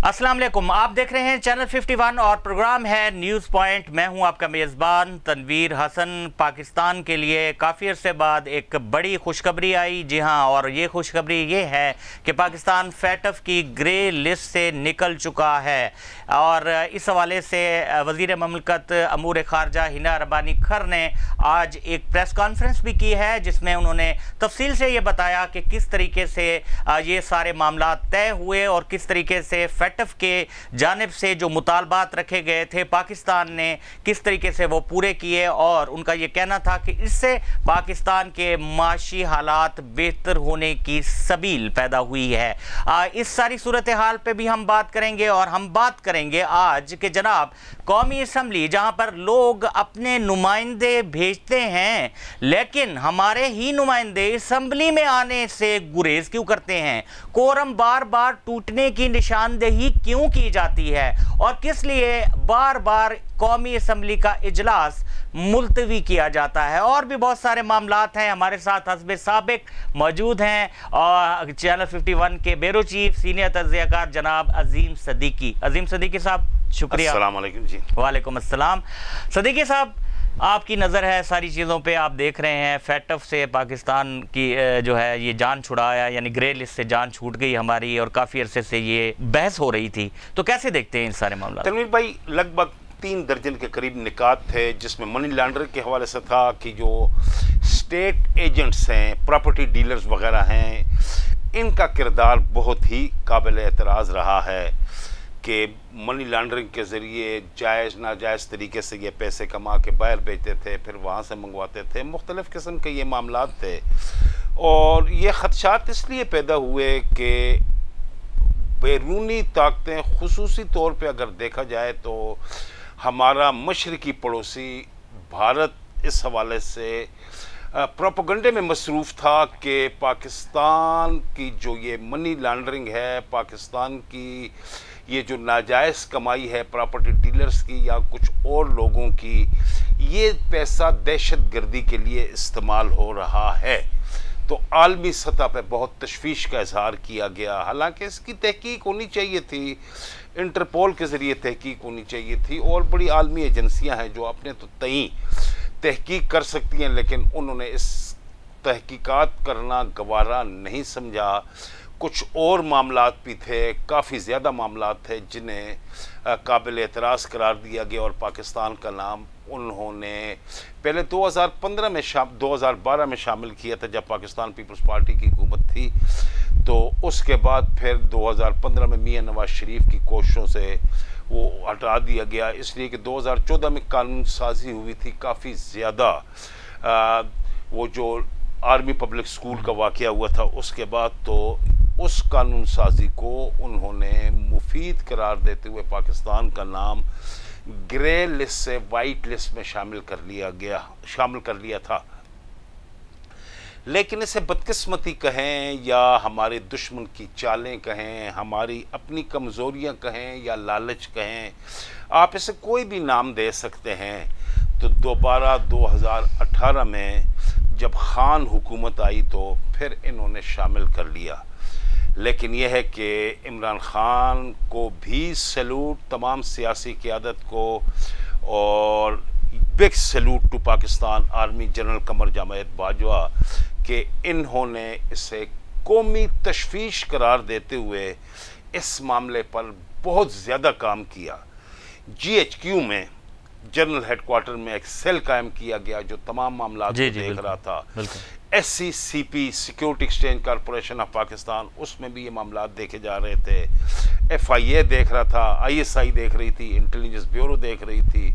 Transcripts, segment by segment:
अस्सलाम वालेकुम, आप देख रहे हैं चैनल 51 और प्रोग्राम है न्यूज़ पॉइंट। मैं हूं आपका मेज़बान तनवीर हसन। पाकिस्तान के लिए काफ़ी अरसे बाद एक बड़ी खुशखबरी आई। जी हां, और ये खुशखबरी ये है कि पाकिस्तान फैटफ की ग्रे लिस्ट से निकल चुका है। और इस हवाले से वज़ीर ममलकत अमूर ख़ारजा हिना रब्बानी खर ने आज एक प्रेस कॉन्फ्रेंस भी की है, जिसमें उन्होंने तफसील से ये बताया कि किस तरीके से ये सारे मामला तय हुए और किस तरीके से फैटफ के जानिब से जो मुतालबात रखे गए थे पाकिस्तान ने किस तरीके से वो पूरे किए। और उनका ये कहना था कि इससे पाकिस्तान के माशी हालात बेहतर होने की सबील पैदा हुई है। इस सारी सूरत हाल पे भी हम बात करेंगे और हम बात करेंगे आज कि जनाब कौमी असम्बली, जहाँ पर लोग अपने नुमाइंदे भेजते हैं लेकिन हमारे ही नुमाइंदे असम्बली में आने से गुरेज क्यों करते हैं, कोरम बार बार टूटने की निशानदेही क्यों की जाती है और किस लिए बार बार कौमी असम्बली का इजलास मुलतवी किया जाता है। और भी बहुत सारे मामलात हैं। हमारे साथ हस्ब साबिक मौजूद हैं और चैनल 51 के ब्यूरो चीफ सीनियर तज्ज़ियाकार जनाब अजीम सदीकी। अजीम सदीकी साहब, शुक्रिया। अस्सलाम वालेकुम जी। वालेकुम अस्सलाम। सदीकी साहब, आपकी नज़र है सारी चीज़ों पे, आप देख रहे हैं फैटफ से पाकिस्तान की जो है ये जान छुड़ाया, यानी ग्रे लिस्ट से जान छूट गई हमारी और काफ़ी अरसे से ये बहस हो रही थी, तो कैसे देखते हैं इन सारे मामला? तनवीर भाई, लगभग 3 दर्जन के करीब निकात थे जिसमें मनी लॉन्ड्रिंग के हवाले से था कि जो स्टेट एजेंट्स हैं, प्रॉपर्टी डीलर्स वगैरह हैं, इनका किरदार बहुत ही काबिल एतराज़ रहा है कि मनी लॉन्ड्रिंग के ज़रिए जायज़ नाजायज़ तरीके से ये पैसे कमा के बाहर बेचते थे, फिर वहाँ से मंगवाते थे। मुख्तलिफ़ किस्म के ये मामलात थे और ये ख़दशात इसलिए पैदा हुए कि बैरूनी ताकतें, खुसूसी तौर पे अगर देखा जाए तो हमारा मशरकी पड़ोसी भारत इस हवाले से प्रोपेगेंडे में मसरूफ़ था कि पाकिस्तान की जो ये मनी लॉन्ड्रिंग है, पाकिस्तान की ये जो नाजायज़ कमाई है प्रॉपर्टी डीलर्स की या कुछ और लोगों की, ये पैसा दहशत गर्दी के लिए इस्तेमाल हो रहा है। तो आलमी सतह पे बहुत तशवीश का इजहार किया गया। हालांकि इसकी तहकीक होनी चाहिए थी, इंटरपोल के ज़रिए तहकीक होनी चाहिए थी और बड़ी आलमी एजेंसियां हैं जो अपने तो तय तहकीक कर सकती हैं, लेकिन उन्होंने इस तहकीकात करना गवारा नहीं समझा। कुछ और मामलात भी थे, काफ़ी ज़्यादा मामलात थे जिन्हें काबिल एतराज़ करार दिया गया और पाकिस्तान का नाम उन्होंने पहले 2015 में 2012 में शामिल किया था जब पाकिस्तान पीपल्स पार्टी की हुकूमत थी। तो उसके बाद फिर 2015 में मियां नवाज शरीफ की कोशिशों से वो हटा दिया गया, इसलिए कि 2014 में कानून साजी हुई थी काफ़ी ज़्यादा। वो जो आर्मी पब्लिक स्कूल का वाक़या हुआ था उसके बाद तो उस कानून साजी को उन्होंने मुफीद करार देते हुए पाकिस्तान का नाम ग्रे लिस्ट से वाइट लिस्ट में शामिल कर लिया था। लेकिन इसे बदकिस्मती कहें या हमारे दुश्मन की चालें कहें, हमारी अपनी कमज़ोरियां कहें या लालच कहें, आप इसे कोई भी नाम दे सकते हैं। तो दोबारा 2018 में जब खान हुकूमत आई तो फिर इन्होंने शामिल कर लिया। लेकिन यह है कि इमरान खान को भी सैल्यूट, तमाम सियासी क़यादत को, और big salute to Pakistan army general Qamar Javed Bajwa कि इन्होंने इसे कौमी तशवीश करार देते हुए इस मामले पर बहुत ज़्यादा काम किया। GHQ में जनरल हेडक्वार्टर में एक सेल कायम किया गया जो तमाम मामला देख रहा था। SCCP security exchange corporation of Pakistan, उसमें भी ये मामला देखे जा रहे थे। FIA देख रहा था, ISI देख रही थी, इंटेलिजेंस ब्यूरो देख रही थी,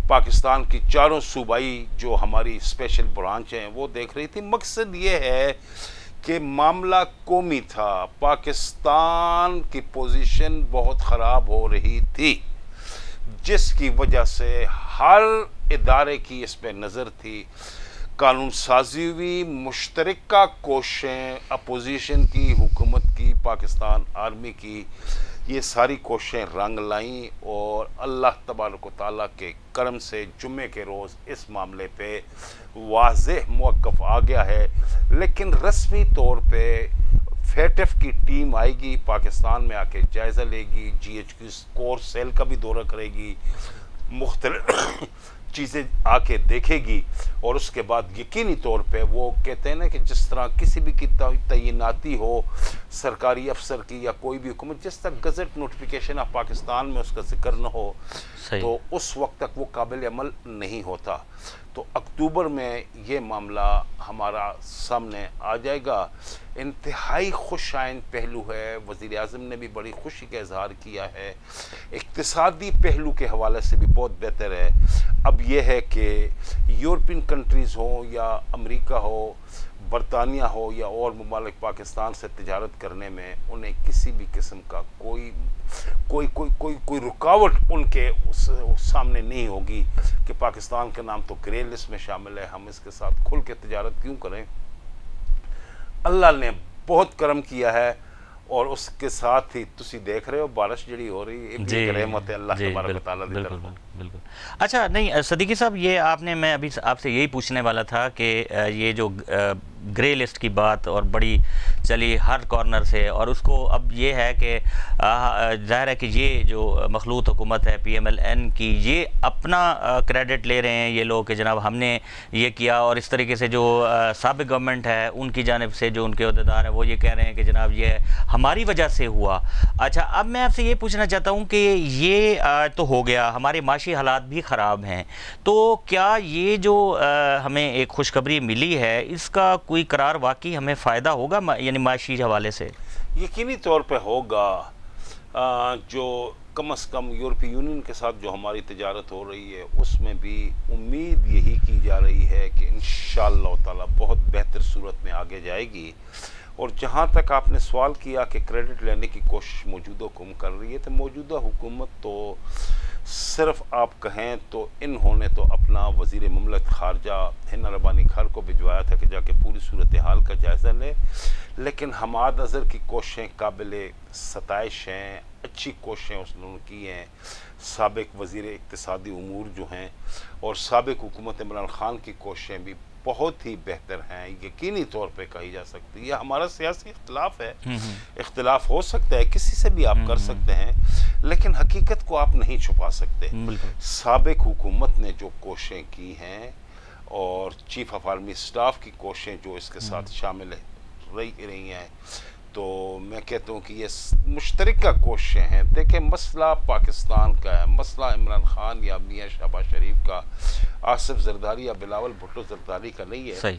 पाकिस्तान की चारों सूबाई जो हमारी स्पेशल ब्रांच हैं वो देख रही थी। मकसद ये है कि मामला कौमी था, पाकिस्तान की पोजीशन बहुत ख़राब हो रही थी जिसकी वजह से हर इदारे की इस पर नज़र थी। कानून साजी हुई, मुश्तरका कोशिशें अपोजिशन की, हुकूमत की, पाकिस्तान आर्मी की, ये सारी कोशिशें रंग लाईं और अल्लाह तबारक व तआला के करम से जुम्मे के रोज़ इस मामले पे वाज़ेह मौक़िफ़ आ गया है। लेकिन रस्मी तौर पे फेटफ की टीम आएगी, पाकिस्तान में आके जायज़ा लेगी, GHQ कोर सेल का भी दौरा करेगी, मुख्तलिफ चीज़ें आके देखेगी, और उसके बाद यकीनी तौर पे वो कहते हैं ना कि जिस तरह किसी भी की तैनाती हो सरकारी अफसर की या कोई भी हुकूमत, जिस तक गज़ट नोटिफिकेशन ऑफ पाकिस्तान में उसका जिक्र न हो तो उस वक्त तक वो काबिल अमल नहीं होता। तो अक्टूबर में ये मामला हमारा सामने आ जाएगा। इंतहाई खुश आइंद पहलू है, वज़ीर आज़म ने भी बड़ी खुशी का इजहार किया है, इक़्तिसादी पहलू के हवाले से भी बहुत बेहतर है। अब यह है कि यूरोपियन कंट्रीज़ हो या अमेरिका हो, बरतानिया हो या और ममालिक पाकिस्तान से तिजारत करने में उन्हें किसी भी किस्म का कोई रुकावट उनके सामने नहीं होगी कि पाकिस्तान का नाम तो ग्रे लिस्ट में शामिल है, हम इसके साथ खुल के तिजारत क्यों करें। अल्लाह ने बहुत करम किया है, और उसके साथ ही तुसी देख रहे हो बारिश जड़ी हो रही है, रहमत है अल्लाह तबारक व तआला दी तरफ। बिल्कुल। अच्छा, नहीं सदीकी साहब, ये आपने, मैं अभी आपसे यही पूछने वाला था कि ये जो ग्रे लिस्ट की बात और बड़ी चली हर कॉर्नर से, और उसको अब ये है कि ज़ाहिर है कि ये जो मखलूत हुकूमत है PMLN की, ये अपना क्रेडिट ले रहे हैं ये लोग कि जनाब हमने ये किया, और इस तरीके से जो साबिक़ गवर्नमेंट है उनकी जानिब से जो उनके अहदेदार हैं वो ये कह रहे हैं कि जनाब ये हमारी वजह से हुआ। अच्छा, अब मैं आपसे ये पूछना चाहता हूँ कि ये तो हो गया, हमारे माशी हालात भी ख़राब हैं, तो क्या ये जो हमें एक खुशखबरी मिली है इसका कोई करार वाकई हमें फ़ायदा होगा, यानी माशी हवाले से? यकीनी तौर पे होगा। जो कम से कम यूरोपीय यूनियन के साथ जो हमारी तिजारत हो रही है उसमें भी उम्मीद यही की जा रही है कि इंशाअल्लाह ताला बहुत बेहतर सूरत में आगे जाएगी। और जहाँ तक आपने सवाल किया कि क्रेडिट लेने की कोशिश मौजूदा हुकूमत कर रही है, तो मौजूदा हुकूमत तो सिर्फ आप कहें तो इन्होंने तो अपना वज़ीर ममलकत ख़ारजा हिना रब्बानी खार को भिजवाया था कि जाके पूरी सूरत हाल का जायज़ा ले, लेकिन हमाद अज़हर की कोशिशें काबिल सताइश हैं, अच्छी कोशिशें उसने की हैं। साबिक़ वज़ीर इक़्तिसादी उमूर जो हैं और साबिक़ हुकूमत इमरान ख़ान की कोशिशें भी बहुत ही बेहतर हैं, यकीनी तौर पे कही जा सकती है। हमारा सियासी इख्तिलाफ है, इख्तिलाफ हो सकता है, किसी से भी आप कर सकते हैं, लेकिन हकीकत को आप नहीं छुपा सकते। साबिक़ हुकूमत ने जो कोशिशें की हैं और चीफ ऑफ आर्मी स्टाफ की कोशिशें जो इसके साथ शामिल रही हैं, तो मैं कहता हूँ कि ये मुश्तरका कोशिशें हैं। देखें, मसला पाकिस्तान का है, मसला इमरान ख़ान या मियाँ शहबाज शरीफ का, आसिफ जरदारी या बिलावल भुट्टो जरदारी का नहीं है, सही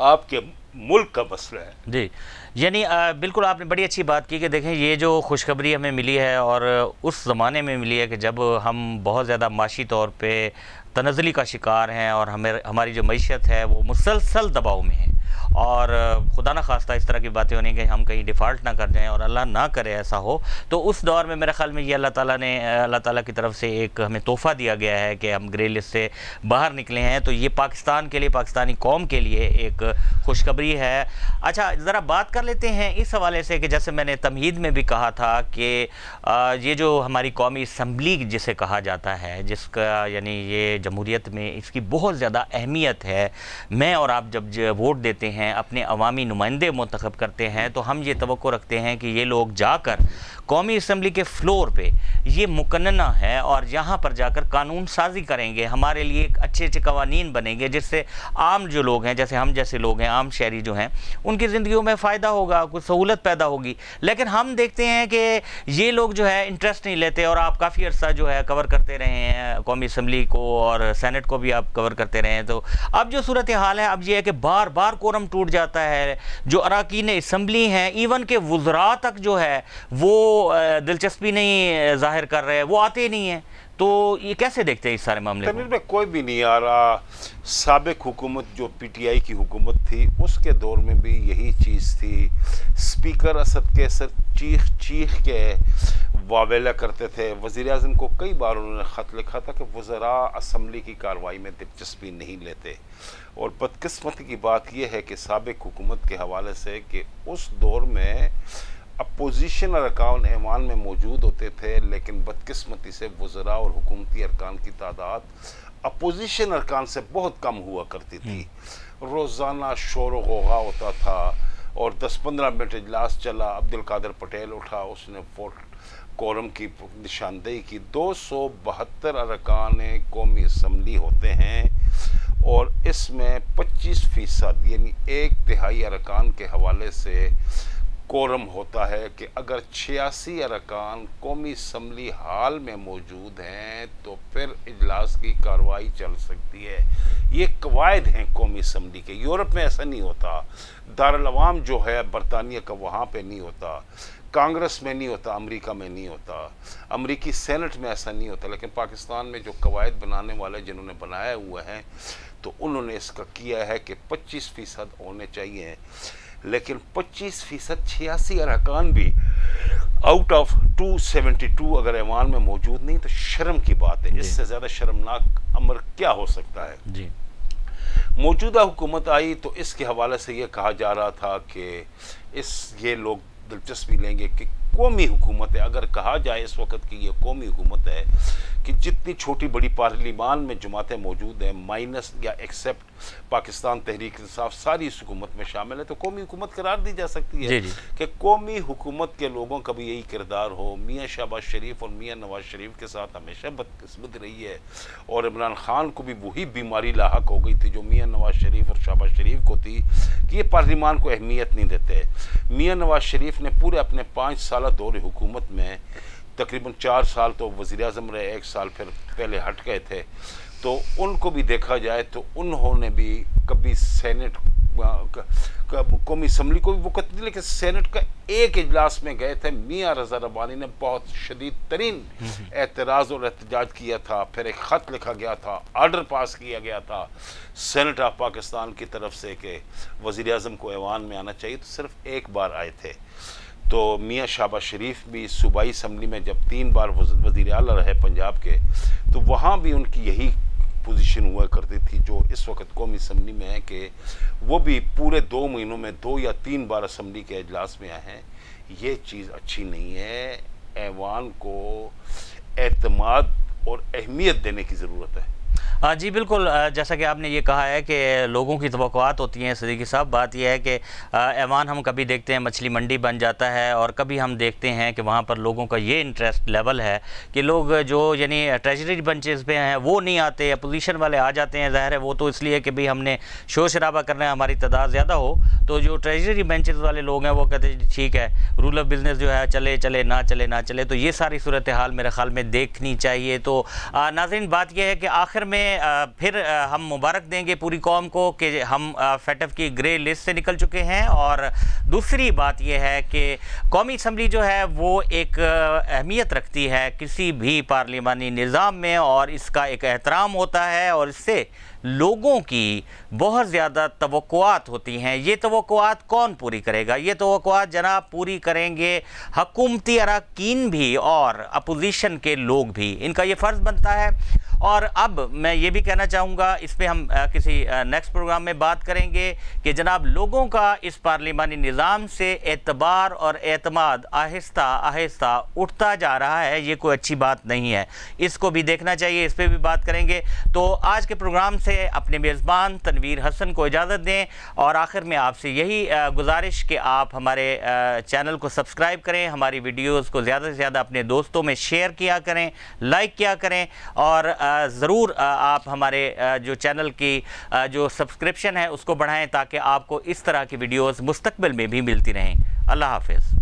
आपके मुल्क का मसला है। जी, यानी बिल्कुल आपने बड़ी अच्छी बात की कि देखें ये जो खुशखबरी हमें मिली है और उस ज़माने में मिली है कि जब हम बहुत ज़्यादा माशी तौर पे तनज़्ज़ुली का शिकार हैं और हमारी जो मईशत है वो मुसलसल दबाव में है, और खुदा न खास्ता इस तरह की बातें होनी कि हम कहीं डिफ़ॉल्ट ना कर जाएं, और अल्लाह ना करे ऐसा हो। तो उस दौर में मेरे ख़्याल में ये अल्लाह ताला की तरफ से एक हमें तोहफ़ा दिया गया है कि हम ग्रे लिस्ट से बाहर निकले हैं। तो ये पाकिस्तान के लिए, पाकिस्तानी कौम के लिए एक खुशखबरी है। अच्छा, ज़रा बात कर लेते हैं इस हवाले से कि जैसे मैंने तमहीद में भी कहा था कि ये जो हमारी कौमी असम्बली जिसे कहा जाता है, जिसका यानी ये जमहूरियत में इसकी बहुत ज़्यादा अहमियत है। मैं और आप जब वोट देते हैं, अपने अवामी नुमाइंदे मुंतखब करते हैं, तो हम ये तवक्को रखते हैं कि ये लोग जाकर कौमी असम्बली के फ्लोर पे ये मुकन्ना है और यहाँ पर जाकर कानून साजी करेंगे, हमारे लिए अच्छे अच्छे कवानीन बनेंगे, जिससे आम जो लोग हैं, जैसे हम जैसे लोग हैं, आम शहरी जो हैं, उनकी ज़िंदगियों में फ़ायदा होगा, कुछ सहूलत पैदा होगी। लेकिन हम देखते हैं कि ये लोग जो है इंटरेस्ट नहीं लेते, और आप काफ़ी अर्सा जो है कवर करते रहे हैं कौमी असम्बली को और सेनेट को भी आप कवर करते रहे हैं। तो अब जो सूरत हाल है अब ये है कि बार बार कोरम टूट जाता है, जो अरकान असम्बली हैं, इवन के वुज़रा तक जो है वो दिलचस्पी नहीं जाहिर कर रहे हैं, वो आते ही नहीं हैं। तो ये कैसे देखते हैं इस सारे मामले में? कोई भी नहीं आ रहा। साबिक़ हुकूमत जो PTI की हुकूमत थी उसके दौर में भी यही चीज़ थी। स्पीकर असद कैसर चीख चीख के वावेला करते थे। वज़ीर आज़म को कई बार उन्होंने ख़त लिखा था कि वज़रा असम्बली की कार्रवाई में दिलचस्पी नहीं लेते। और बदकिस्मती की बात यह है कि साबिक़ हुकूमत के हवाले से कि उस दौर में अपोजिशन अरकान ऐवान में मौजूद होते थे, लेकिन बदकिस्मती से वज़रा और हुकूमती अरकान की तादाद अपोजिशन अरकान से बहुत कम हुआ करती थी। रोज़ाना शोर व गौगा होता था, और 10-15 मिनट इजलास चला। अब्दुल कादिर पटेल उठा, उसने कोरम की निशानदेही की। 272 अरकान कौमी असम्बली होते हैं और इसमें 25% यानी 1/3 अरकान के हवाले से कोरम होता है कि अगर 86 अरकान कौमी असम्बली हाल में मौजूद हैं तो फिर इजलास की कार्रवाई चल सकती है। ये कवायद हैं कौमी असम्बली के। यूरोप में ऐसा नहीं होता। दारुल अवाम जो है बरतानिया का, वहाँ पे नहीं होता, कांग्रेस में नहीं होता, अमेरिका में नहीं होता, अमेरिकी सेनेट में ऐसा नहीं होता। लेकिन पाकिस्तान में जो कवायद बनाने वाले जिन्होंने बनाए हुए हैं तो उन्होंने इसका किया है कि 25% होने चाहिए। लेकिन 25% 86 अरकान भी आउट ऑफ 272 अगर ऐवान में मौजूद नहीं तो शर्म की बात है। इससे ज़्यादा शर्मनाक अमर क्या हो सकता है जी। मौजूदा हुकूमत आई तो इसके हवाले से ये कहा जा रहा था कि ये लोग दिलचस्पी लेंगे कि कौमी हुकूमत है। अगर कहा जाए इस वक्त की ये कौमी हुकूमत है कि जितनी छोटी बड़ी पार्लिमान में जमातें मौजूद हैं माइनस या एक्सेप्ट पाकिस्तान तहरीक इंसाफ सारी इस हुकूमत में शामिल है, तो कौमी हुकूमत करार दी जा सकती है कि कौमी हुकूमत के लोगों का भी यही किरदार हो। मियाँ शहबाज शरीफ और मियाँ नवाज शरीफ के साथ हमेशा बदकिस्मत रही है और इमरान खान को भी वही बीमारी लाहक हो गई थी जो मियाँ नवाज शरीफ और शहबाज शरीफ को थी कि ये पार्लिमान को अहमियत नहीं देते। मियाँ नवाज शरीफ ने पूरे अपने 5 साल दौर हुकूमत में तकरीबन 4 साल तो वज़ीर आज़म रहे, 1 साल फिर पहले हट गए थे। तो उनको भी देखा जाए तो उन्होंने भी कभी सेनेट कौमी असम्बली को भी वक़्त नहीं, लेकिन सेनेट का एक इजलास में गए थे। मियाँ रज़ा रब्बानी ने बहुत शदीद तरीन एतराज़ और एहतजाज किया था। फिर एक ख़त लिखा गया था, आर्डर पास किया गया था सेनेट ऑफ पाकिस्तान की तरफ से कि वज़ीर आज़म को ऐवान में आना चाहिए। तो सिर्फ एक बार आए थे। तो मियाँ शहबाज शरीफ भी सूबाई असम्बली में जब 3 बार वज़ीर आला रहे पंजाब के, तो वहाँ भी उनकी यही पोजीशन हुआ करती थी जो इस वक्त कौमी असम्बली में है कि वो भी पूरे 2 महीनों में 2 या 3 बार असम्बली के इजलास में आए हैं। ये चीज़ अच्छी नहीं है। ऐवान को एतमाद और अहमियत देने की ज़रूरत है। जी बिल्कुल, जैसा कि आपने ये कहा है कि लोगों की तवक्कुआत होती हैं सिद्दीकी साहब। बात यह है कि ऐवान हम कभी देखते हैं मछली मंडी बन जाता है और कभी हम देखते हैं कि वहाँ पर लोगों का ये इंटरेस्ट लेवल है कि लोग जो यानी ट्रेजरी बेंचेस पे हैं वो नहीं आते, अपोजिशन वाले आ जाते हैं। ज़ाहिर है वो तो इसलिए कि भाई हमने शोर शराबा करना है, हमारी तादाद ज़्यादा हो। तो जो ट्रेजरी बेंचेस वाले लोग हैं वो कहते हैं ठीक है, रूल ऑफ बिज़नेस जो है चले चले ना चले ना चले। तो ये सारी सूरत हाल मेरे ख्याल में देखनी चाहिए। तो नाज़रीन, बात यह है कि आखिर में फिर हम मुबारक देंगे पूरी कौम को कि हम फेटफ की ग्रे लिस्ट से निकल चुके हैं। और दूसरी बात यह है कि कौमी असम्बली जो है वो एक अहमियत रखती है किसी भी पार्लिमानी निज़ाम में और इसका एक एहतराम होता है और इससे लोगों की बहुत ज़्यादा तवक्कुआत होती हैं। ये तवक्कुआत कौन पूरी करेगा? ये तवक्कुआत जनाब पूरी करेंगे हुकूमती अरकान भी और अपोजिशन के लोग भी। इनका ये फ़र्ज़ बनता है। और अब मैं ये भी कहना चाहूँगा, इस पर हम किसी नेक्स्ट प्रोग्राम में बात करेंगे कि जनाब लोगों का इस पार्लिमानी निज़ाम से एतबार और एतमाद आहिस्ता आहिस्ता उठता जा रहा है। ये कोई अच्छी बात नहीं है, इसको भी देखना चाहिए, इस पर भी बात करेंगे। तो आज के प्रोग्राम से अपने मेज़बान तनवीर हसन को इजाज़त दें और आखिर में आपसे यही गुजारिश कि आप हमारे चैनल को सब्सक्राइब करें, हमारी वीडियोज़ को ज़्यादा से ज़्यादा अपने दोस्तों में शेयर किया करें, लाइक किया करें और ज़रूर आप हमारे जो चैनल की जो सब्सक्रिप्शन है उसको बढ़ाएं ताकि आपको इस तरह की वीडियोस मुस्तकबिल में भी मिलती रहें। अल्लाह हाफ़िज़।